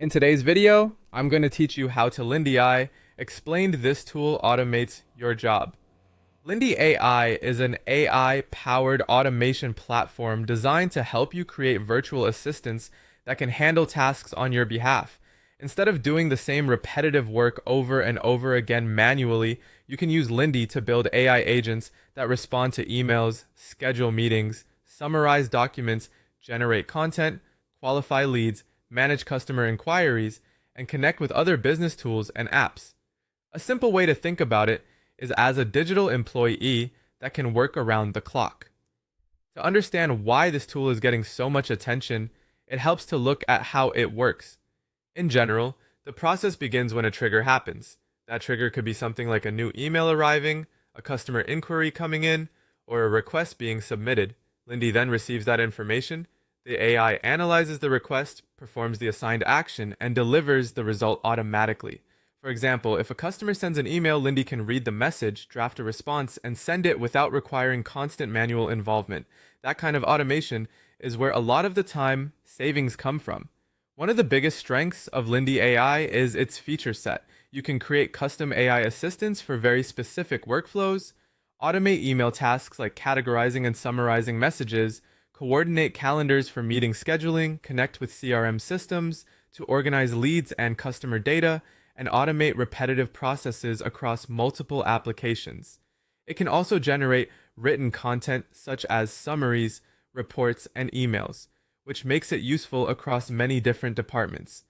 In today's video, I'm going to teach you how to Lindy AI. Explained, this tool automates your job. Lindy AI is an AI-powered automation platform designed to help you create virtual assistants that can handle tasks on your behalf. Instead of doing the same repetitive work over and over again manually, you can use Lindy to build AI agents that respond to emails, schedule meetings, summarize documents, generate content, qualify leads, manage customer inquiries, and connect with other business tools and apps. A simple way to think about it is as a digital employee that can work around the clock. To understand why this tool is getting so much attention, it helps to look at how it works. In general, the process begins when a trigger happens. That trigger could be something like a new email arriving, a customer inquiry coming in, or a request being submitted. Lindy then receives that information. The AI analyzes the request, performs the assigned action, and delivers the result automatically. For example, if a customer sends an email, Lindy can read the message, draft a response, and send it without requiring constant manual involvement. That kind of automation is where a lot of the time savings come from. One of the biggest strengths of Lindy AI is its feature set. You can create custom AI assistants for very specific workflows, automate email tasks like categorizing and summarizing messages, coordinate calendars for meeting scheduling, connect with CRM systems to organize leads and customer data, and automate repetitive processes across multiple applications. It can also generate written content such as summaries, reports, and emails, which makes it useful across many different departments.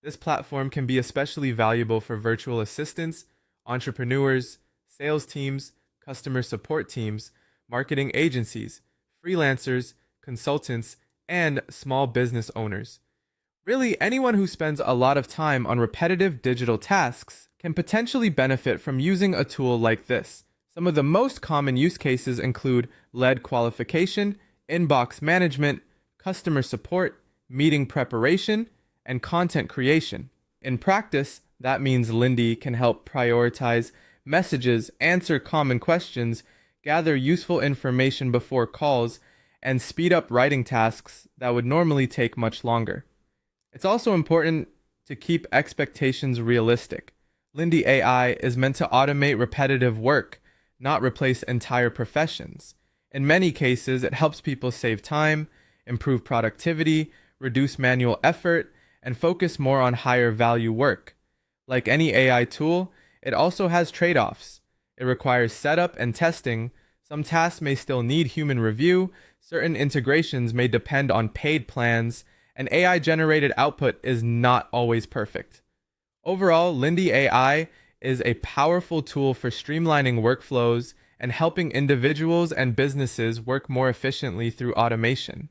This platform can be especially valuable for virtual assistants, entrepreneurs, sales teams, customer support teams, marketing agencies, freelancers, consultants, and small business owners. Really, anyone who spends a lot of time on repetitive digital tasks can potentially benefit from using a tool like this. Some of the most common use cases include lead qualification, inbox management, customer support, meeting preparation, and content creation. In practice, that means Lindy can help prioritize messages, answer common questions, gather useful information before calls, and speed up writing tasks that would normally take much longer. It's also important to keep expectations realistic. Lindy AI is meant to automate repetitive work, not replace entire professions. In many cases, it helps people save time, improve productivity, reduce manual effort, and focus more on higher value work. Like any AI tool, it also has trade-offs. It requires setup and testing. Some tasks may still need human review, certain integrations may depend on paid plans, and AI-generated output is not always perfect. Overall, Lindy AI is a powerful tool for streamlining workflows and helping individuals and businesses work more efficiently through automation.